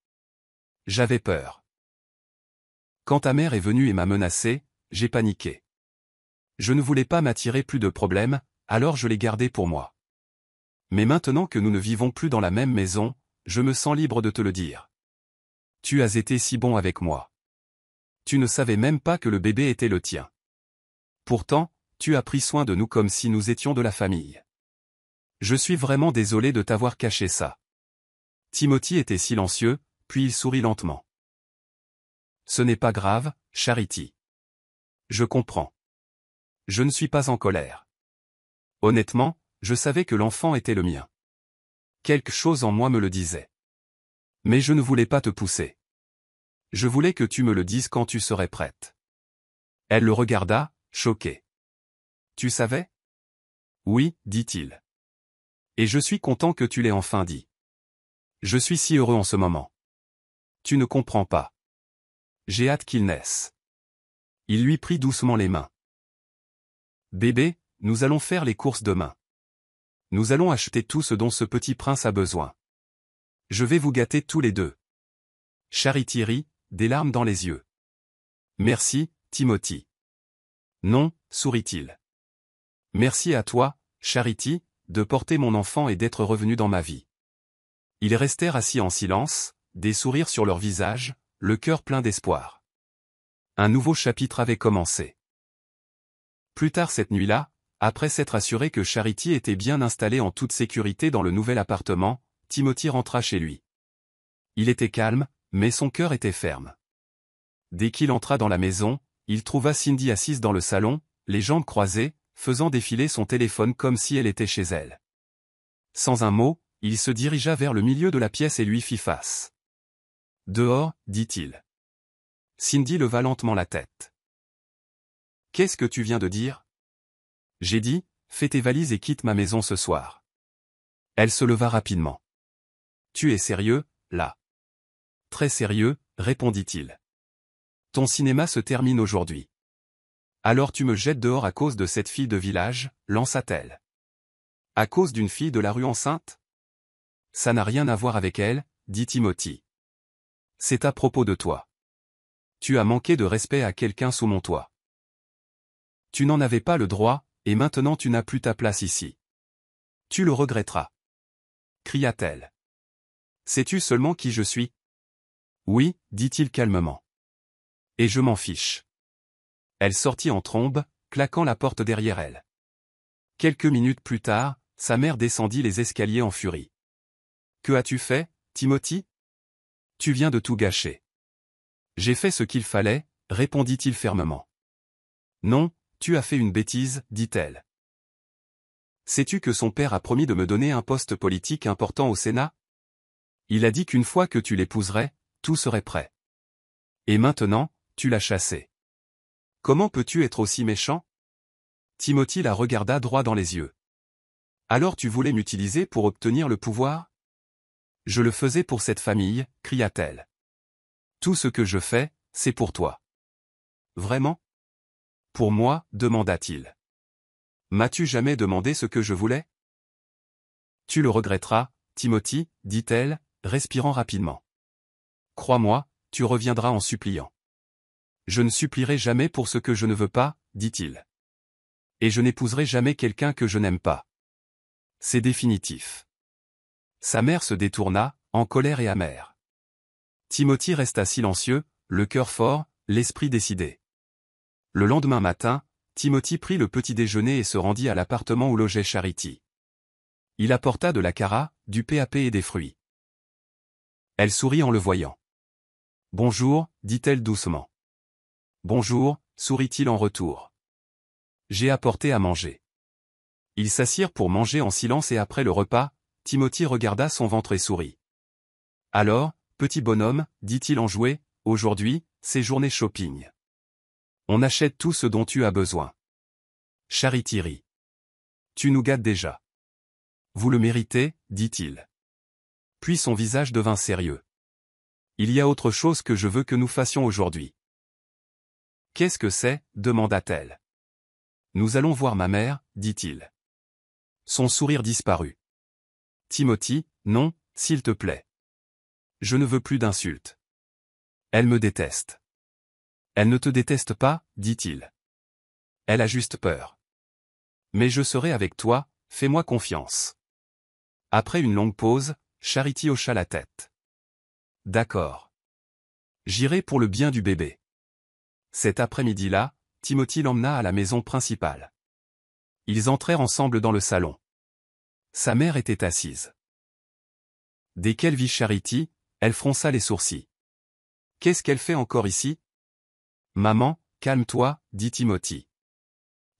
J'avais peur. Quand ta mère est venue et m'a menacé, j'ai paniqué. Je ne voulais pas m'attirer plus de problèmes, alors je l'ai gardé pour moi. Mais maintenant que nous ne vivons plus dans la même maison, je me sens libre de te le dire. Tu as été si bon avec moi. Tu ne savais même pas que le bébé était le tien. Pourtant, tu as pris soin de nous comme si nous étions de la famille. Je suis vraiment désolé de t'avoir caché ça. Timothy était silencieux, puis il sourit lentement. Ce n'est pas grave, Charity. Je comprends. Je ne suis pas en colère. Honnêtement, je savais que l'enfant était le mien. Quelque chose en moi me le disait. Mais je ne voulais pas te pousser. Je voulais que tu me le dises quand tu serais prête. Elle le regarda, choquée. Tu savais? Oui, dit-il. Et je suis content que tu l'aies enfin dit. Je suis si heureux en ce moment. Tu ne comprends pas. J'ai hâte qu'il naisse. Il lui prit doucement les mains. Bébé, nous allons faire les courses demain. Nous allons acheter tout ce dont ce petit prince a besoin. Je vais vous gâter tous les deux. Charity rit, des larmes dans les yeux. Merci, Timothy. Non, sourit-il. Merci à toi, Charity, de porter mon enfant et d'être revenu dans ma vie. Ils restèrent assis en silence, des sourires sur leurs visages, le cœur plein d'espoir. Un nouveau chapitre avait commencé. Plus tard cette nuit-là, après s'être assuré que Charity était bien installée en toute sécurité dans le nouvel appartement, Timothy rentra chez lui. Il était calme, mais son cœur était ferme. Dès qu'il entra dans la maison, il trouva Cindy assise dans le salon, les jambes croisées, faisant défiler son téléphone comme si elle était chez elle. Sans un mot, il se dirigea vers le milieu de la pièce et lui fit face. « Dehors, dit-il. » Cindy leva lentement la tête. « Qu'est-ce que tu viens de dire? » J'ai dit, fais tes valises et quitte ma maison ce soir. Elle se leva rapidement. Tu es sérieux, là? Très sérieux, répondit-il. Ton cinéma se termine aujourd'hui. Alors tu me jettes dehors à cause de cette fille de village, lança-t-elle. À cause d'une fille de la rue enceinte? Ça n'a rien à voir avec elle, dit Timothy. C'est à propos de toi. Tu as manqué de respect à quelqu'un sous mon toit. Tu n'en avais pas le droit, et maintenant tu n'as plus ta place ici. Tu le regretteras. Cria-t-elle. Sais-tu seulement qui je suis? Oui, dit-il calmement. Et je m'en fiche. Elle sortit en trombe, claquant la porte derrière elle. Quelques minutes plus tard, sa mère descendit les escaliers en furie. Que as-tu fait, Timothy? Tu viens de tout gâcher. J'ai fait ce qu'il fallait, répondit-il fermement. Non, tu as fait une bêtise, dit-elle. Sais-tu que son père a promis de me donner un poste politique important au Sénat? Il a dit qu'une fois que tu l'épouserais, tout serait prêt. Et maintenant, tu l'as chassé. Comment peux-tu être aussi méchant? Timothy la regarda droit dans les yeux. Alors tu voulais m'utiliser pour obtenir le pouvoir? Je le faisais pour cette famille, cria-t-elle. Tout ce que je fais, c'est pour toi. Vraiment? Pour moi, demanda-t-il. M'as-tu jamais demandé ce que je voulais? Tu le regretteras, Timothy, dit-elle, respirant rapidement. Crois-moi, tu reviendras en suppliant. Je ne supplierai jamais pour ce que je ne veux pas, dit-il. Et je n'épouserai jamais quelqu'un que je n'aime pas. C'est définitif. Sa mère se détourna, en colère et amère. Timothy resta silencieux, le cœur fort, l'esprit décidé. Le lendemain matin, Timothy prit le petit déjeuner et se rendit à l'appartement où logeait Charity. Il apporta de la cara, du PAP et des fruits. Elle sourit en le voyant. « Bonjour, dit-elle doucement. »« Bonjour, sourit-il en retour. J'ai apporté à manger. » Ils s'assirent pour manger en silence et après le repas, Timothy regarda son ventre et sourit. « Alors, petit bonhomme, dit-il enjoué, aujourd'hui, c'est journée shopping. On achète tout ce dont tu as besoin. » Charity rit. « Tu nous gâtes déjà. »« Vous le méritez, dit-il. » Puis son visage devint sérieux. « Il y a autre chose que je veux que nous fassions aujourd'hui. »« Qu'est-ce que c'est » demanda-t-elle. « Nous allons voir ma mère, dit-il. » Son sourire disparut. « Timothy, non, s'il te plaît. Je ne veux plus d'insultes. Elle me déteste. »« Elle ne te déteste pas, dit-il. Elle a juste peur. Mais je serai avec toi, fais-moi confiance. » Après une longue pause, Charity hocha la tête. « D'accord. J'irai pour le bien du bébé. » Cet après-midi-là, Timothy l'emmena à la maison principale. Ils entrèrent ensemble dans le salon. Sa mère était assise. Dès qu'elle vit Charity, elle fronça les sourcils. « Qu'est-ce qu'elle fait encore ici ?»« Maman, calme-toi, dit Timothy.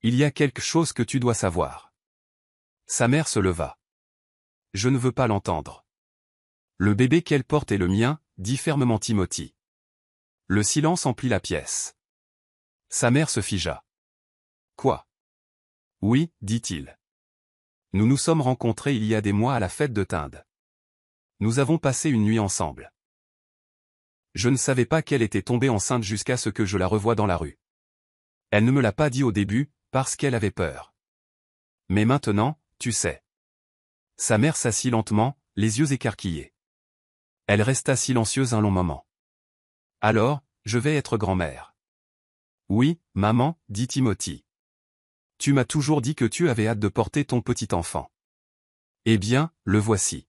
Il y a quelque chose que tu dois savoir. » Sa mère se leva. « Je ne veux pas l'entendre. »« Le bébé qu'elle porte est le mien, dit fermement Timothy. » Le silence emplit la pièce. Sa mère se figea. « Quoi ? » ?»« Oui, dit-il. Nous nous sommes rencontrés il y a des mois à la fête de Tinde. Nous avons passé une nuit ensemble. Je ne savais pas qu'elle était tombée enceinte jusqu'à ce que je la revoie dans la rue. Elle ne me l'a pas dit au début, parce qu'elle avait peur. Mais maintenant, tu sais. » Sa mère s'assit lentement, les yeux écarquillés. Elle resta silencieuse un long moment. « Alors, je vais être grand-mère. »« Oui, maman, dit Timothy. Tu m'as toujours dit que tu avais hâte de porter ton petit enfant. Eh bien, le voici. »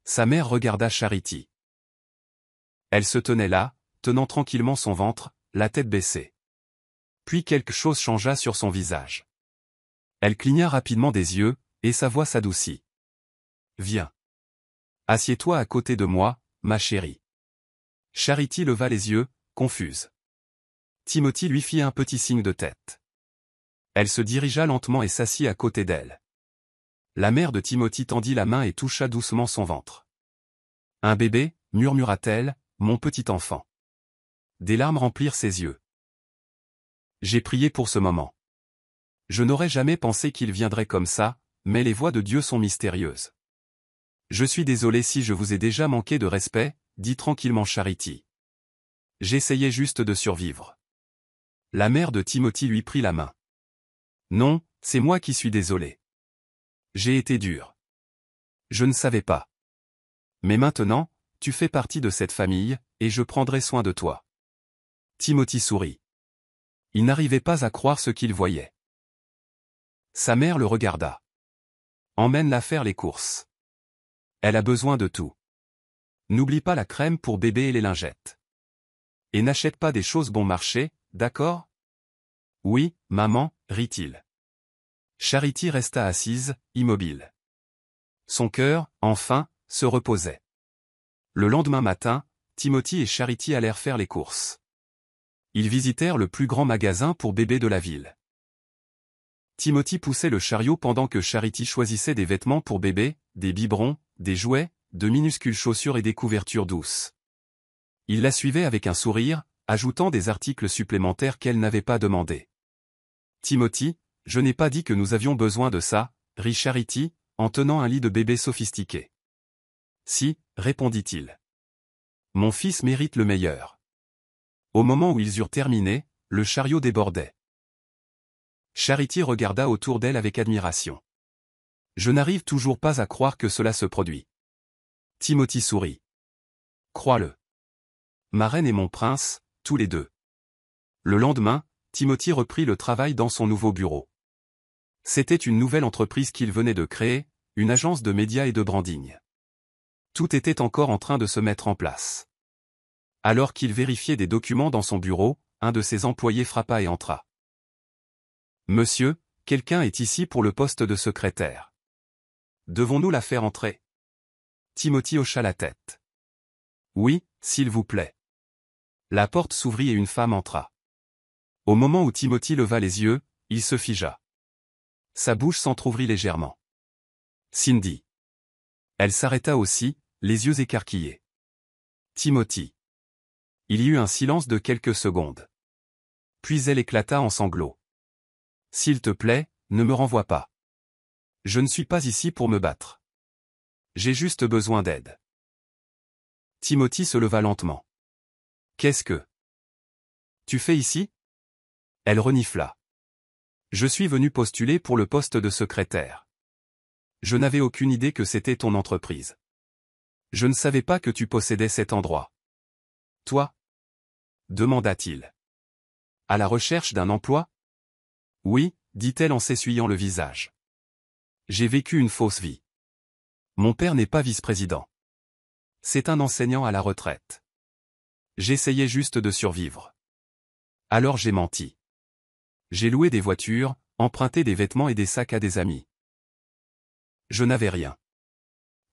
Sa mère regarda Charity. Elle se tenait là, tenant tranquillement son ventre, la tête baissée. Puis quelque chose changea sur son visage. Elle cligna rapidement des yeux, et sa voix s'adoucit. « Viens. Assieds-toi à côté de moi, ma chérie. » Charity leva les yeux, confuse. Timothy lui fit un petit signe de tête. Elle se dirigea lentement et s'assit à côté d'elle. La mère de Timothy tendit la main et toucha doucement son ventre. « Un bébé, murmura-t-elle, mon petit enfant. » Des larmes remplirent ses yeux. J'ai prié pour ce moment. Je n'aurais jamais pensé qu'il viendrait comme ça, mais les voies de Dieu sont mystérieuses. Je suis désolé si je vous ai déjà manqué de respect, dit tranquillement Charity. J'essayais juste de survivre. La mère de Timothy lui prit la main. Non, c'est moi qui suis désolé. J'ai été dur. Je ne savais pas. Mais maintenant, tu fais partie de cette famille, et je prendrai soin de toi. Timothy sourit. Il n'arrivait pas à croire ce qu'il voyait. Sa mère le regarda. Emmène-la faire les courses. Elle a besoin de tout. N'oublie pas la crème pour bébé et les lingettes. Et n'achète pas des choses bon marché, d'accord ? Oui, maman, rit-il. Charity resta assise, immobile. Son cœur, enfin, se reposait. Le lendemain matin, Timothy et Charity allèrent faire les courses. Ils visitèrent le plus grand magasin pour bébé de la ville. Timothy poussait le chariot pendant que Charity choisissait des vêtements pour bébé, des biberons, des jouets, de minuscules chaussures et des couvertures douces. Il la suivait avec un sourire, ajoutant des articles supplémentaires qu'elle n'avait pas demandés. « Timothy, je n'ai pas dit que nous avions besoin de ça, » rit Charity, en tenant un lit de bébé sophistiqué. « Si, » répondit-il. « Mon fils mérite le meilleur. » Au moment où ils eurent terminé, le chariot débordait. Charity regarda autour d'elle avec admiration. « Je n'arrive toujours pas à croire que cela se produit. » Timothy sourit. Crois-le. Ma reine et mon prince, tous les deux. Le lendemain, Timothy reprit le travail dans son nouveau bureau. C'était une nouvelle entreprise qu'il venait de créer, une agence de médias et de branding. Tout était encore en train de se mettre en place. Alors qu'il vérifiait des documents dans son bureau, un de ses employés frappa et entra. « Monsieur, quelqu'un est ici pour le poste de secrétaire. Devons-nous la faire entrer ?» Timothy hocha la tête. « Oui, s'il vous plaît. » La porte s'ouvrit et une femme entra. Au moment où Timothy leva les yeux, il se figea. Sa bouche s'entr'ouvrit légèrement. Cindy. Elle s'arrêta aussi, les yeux écarquillés. Timothy. Il y eut un silence de quelques secondes. Puis elle éclata en sanglots. S'il te plaît, ne me renvoie pas. Je ne suis pas ici pour me battre. J'ai juste besoin d'aide. Timothy se leva lentement. Qu'est-ce que tu fais ici? Elle renifla. Je suis venu postuler pour le poste de secrétaire. Je n'avais aucune idée que c'était ton entreprise. Je ne savais pas que tu possédais cet endroit. Toi? Demanda-t-il. À la recherche d'un emploi? Oui, dit-elle en s'essuyant le visage. J'ai vécu une fausse vie. Mon père n'est pas vice-président. C'est un enseignant à la retraite. J'essayais juste de survivre. Alors j'ai menti. J'ai loué des voitures, emprunté des vêtements et des sacs à des amis. Je n'avais rien.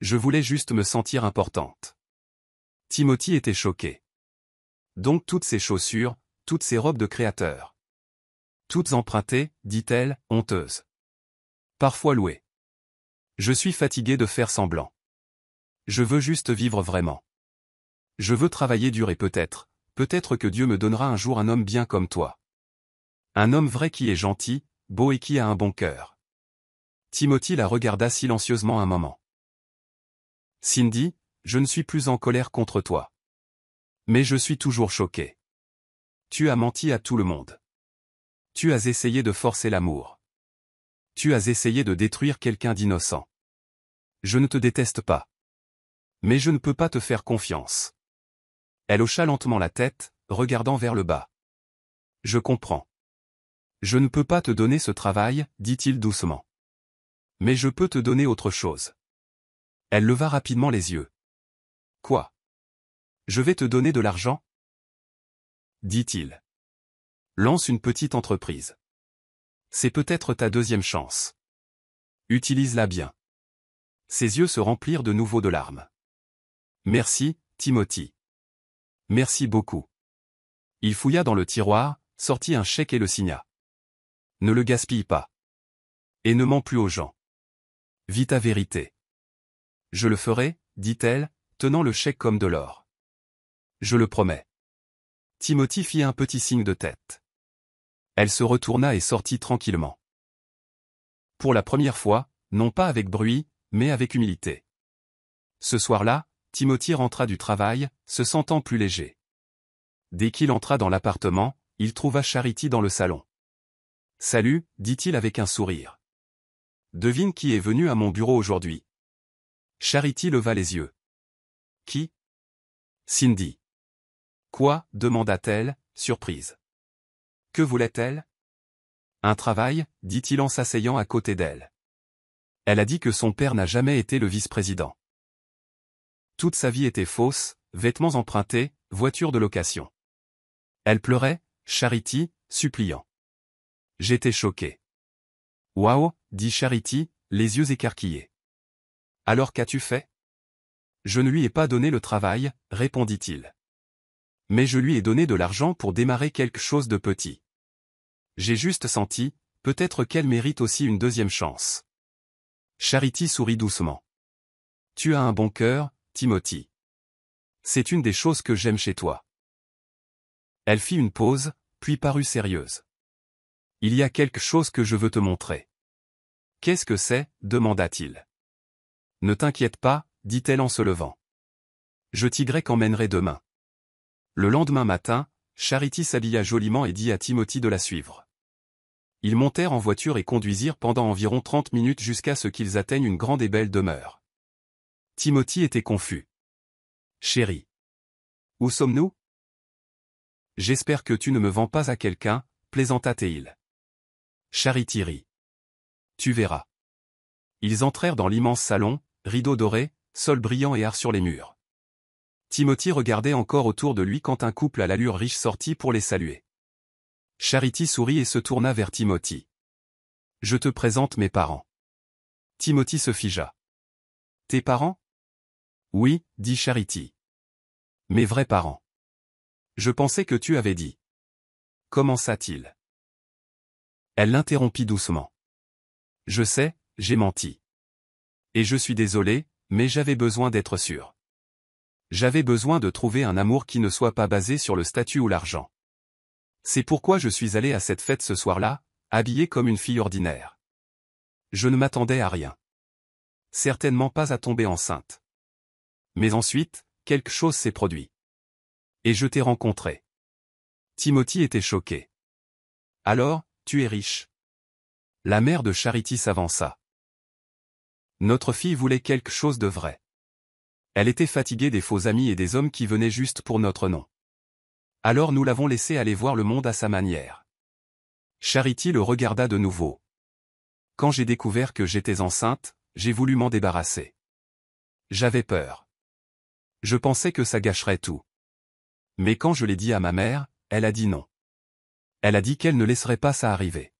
Je voulais juste me sentir importante. Timothy était choqué. Donc toutes ces chaussures, toutes ces robes de créateur. Toutes empruntées, dit-elle, honteuse. Parfois louées. Je suis fatigué de faire semblant. Je veux juste vivre vraiment. Je veux travailler dur et peut-être que Dieu me donnera un jour un homme bien comme toi. Un homme vrai qui est gentil, beau et qui a un bon cœur. Timothy la regarda silencieusement un moment. Cindy, je ne suis plus en colère contre toi. Mais je suis toujours choqué. Tu as menti à tout le monde. Tu as essayé de forcer l'amour. Tu as essayé de détruire quelqu'un d'innocent. Je ne te déteste pas. Mais je ne peux pas te faire confiance. Elle hocha lentement la tête, regardant vers le bas. Je comprends. Je ne peux pas te donner ce travail, dit-il doucement. Mais je peux te donner autre chose. Elle leva rapidement les yeux. Quoi? Je vais te donner de l'argent? Dit-il. Lance une petite entreprise. C'est peut-être ta deuxième chance. Utilise-la bien. Ses yeux se remplirent de nouveau de larmes. Merci, Timothy. Merci beaucoup. Il fouilla dans le tiroir, sortit un chèque et le signa. Ne le gaspille pas. Et ne mens plus aux gens. Vis ta vérité. Je le ferai, dit-elle, tenant le chèque comme de l'or. Je le promets. Timothy fit un petit signe de tête. Elle se retourna et sortit tranquillement. Pour la première fois, non pas avec bruit, mais avec humilité. Ce soir-là, Timothy rentra du travail, se sentant plus léger. Dès qu'il entra dans l'appartement, il trouva Charity dans le salon. « Salut », dit-il avec un sourire. « Devine qui est venu à mon bureau aujourd'hui. » Charity leva les yeux. « Qui ? » Cindy. « Quoi ? » demanda-t-elle, surprise. « Que voulait-elle ? » « Un travail, » dit-il en s'asseyant à côté d'elle. Elle a dit que son père n'a jamais été le vice-président. Toute sa vie était fausse, vêtements empruntés, voiture de location. Elle pleurait, Charity, suppliant. J'étais choqué. Waouh, dit Charity, les yeux écarquillés. Alors qu'as-tu fait? Je ne lui ai pas donné le travail, répondit-il. Mais je lui ai donné de l'argent pour démarrer quelque chose de petit. J'ai juste senti, peut-être qu'elle mérite aussi une deuxième chance. Charity sourit doucement. Tu as un bon cœur, Timothy. C'est une des choses que j'aime chez toi. Elle fit une pause, puis parut sérieuse. Il y a quelque chose que je veux te montrer. Qu'est-ce que c'est? Demanda-t-il. Ne t'inquiète pas, dit-elle en se levant. Je t'y emmènerai demain. Le lendemain matin, Charity s'habilla joliment et dit à Timothy de la suivre. Ils montèrent en voiture et conduisirent pendant environ 30 minutes jusqu'à ce qu'ils atteignent une grande et belle demeure. Timothy était confus. Chérie. Où sommes-nous? J'espère que tu ne me vends pas à quelqu'un, plaisanta Théil. Charity rit. Tu verras. Ils entrèrent dans l'immense salon, rideaux dorés, sol brillant et art sur les murs. Timothy regardait encore autour de lui quand un couple à l'allure riche sortit pour les saluer. Charity sourit et se tourna vers Timothy. Je te présente mes parents. Timothy se figea. Tes parents? Oui, dit Charity. Mes vrais parents. Je pensais que tu avais dit. Commença-t-il. Elle l'interrompit doucement. Je sais, j'ai menti. Et je suis désolé, mais j'avais besoin d'être sûr. J'avais besoin de trouver un amour qui ne soit pas basé sur le statut ou l'argent. C'est pourquoi je suis allé à cette fête ce soir-là, habillé comme une fille ordinaire. Je ne m'attendais à rien. Certainement pas à tomber enceinte. Mais ensuite, quelque chose s'est produit. Et je t'ai rencontré. Timothy était choqué. Alors, tu es riche. La mère de Charity s'avança. Notre fille voulait quelque chose de vrai. Elle était fatiguée des faux amis et des hommes qui venaient juste pour notre nom. Alors nous l'avons laissée aller voir le monde à sa manière. Charity le regarda de nouveau. Quand j'ai découvert que j'étais enceinte, j'ai voulu m'en débarrasser. J'avais peur. Je pensais que ça gâcherait tout. Mais quand je l'ai dit à ma mère, elle a dit non. Elle a dit qu'elle ne laisserait pas ça arriver.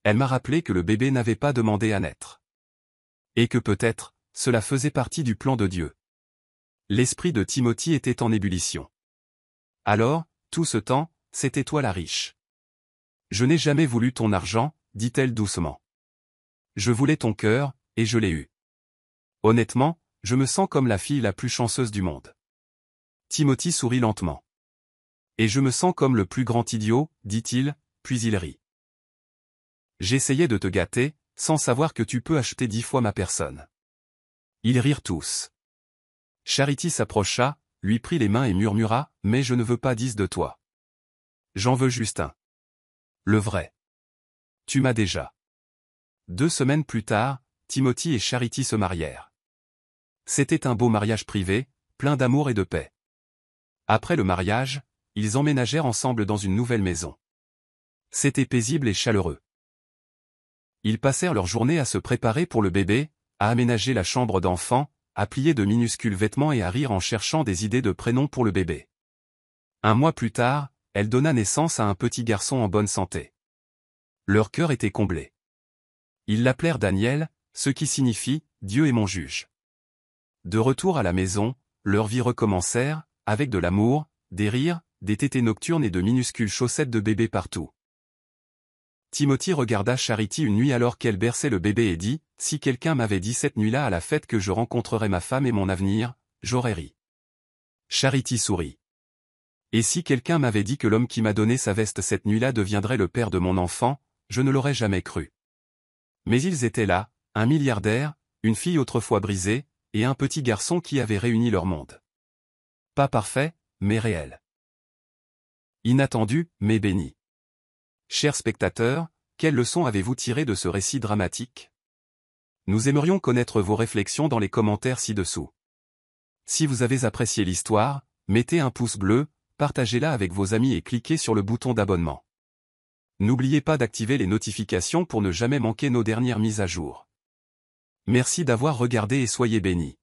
Elle m'a rappelé que le bébé n'avait pas demandé à naître. Et que peut-être, cela faisait partie du plan de Dieu. L'esprit de Timothy était en ébullition. Alors, tout ce temps, c'était toi la riche. Je n'ai jamais voulu ton argent, dit-elle doucement. Je voulais ton cœur, et je l'ai eu. Honnêtement, je me sens comme la fille la plus chanceuse du monde. Timothy sourit lentement. Et je me sens comme le plus grand idiot, dit-il, puis il rit. J'essayais de te gâter, sans savoir que tu peux acheter 10 fois ma personne. Ils rirent tous. Charity s'approcha, lui prit les mains et murmura, « Mais je ne veux pas 10 de toi. J'en veux juste un. Le vrai. Tu m'as déjà. » 2 semaines plus tard, Timothy et Charity se marièrent. C'était un beau mariage privé, plein d'amour et de paix. Après le mariage, ils emménagèrent ensemble dans une nouvelle maison. C'était paisible et chaleureux. Ils passèrent leur journée à se préparer pour le bébé, à aménager la chambre d'enfant, à plier de minuscules vêtements et à rire en cherchant des idées de prénoms pour le bébé. Un mois plus tard, elle donna naissance à un petit garçon en bonne santé. Leur cœur était comblé. Ils l'appelèrent Daniel, ce qui signifie « Dieu est mon juge ». De retour à la maison, leurs vies recommencèrent, avec de l'amour, des rires, des tétées nocturnes et de minuscules chaussettes de bébé partout. Timothy regarda Charity une nuit alors qu'elle berçait le bébé et dit, « Si quelqu'un m'avait dit cette nuit-là à la fête que je rencontrerais ma femme et mon avenir, j'aurais ri. » Charity sourit. « Et si quelqu'un m'avait dit que l'homme qui m'a donné sa veste cette nuit-là deviendrait le père de mon enfant, je ne l'aurais jamais cru. » Mais ils étaient là, un milliardaire, une fille autrefois brisée, et un petit garçon qui avait réuni leur monde. Pas parfait, mais réel. Inattendu, mais béni. Chers spectateurs, quelle leçon avez-vous tiré de ce récit dramatique? Nous aimerions connaître vos réflexions dans les commentaires ci-dessous. Si vous avez apprécié l'histoire, mettez un pouce bleu, partagez-la avec vos amis et cliquez sur le bouton d'abonnement. N'oubliez pas d'activer les notifications pour ne jamais manquer nos dernières mises à jour. Merci d'avoir regardé et soyez bénis.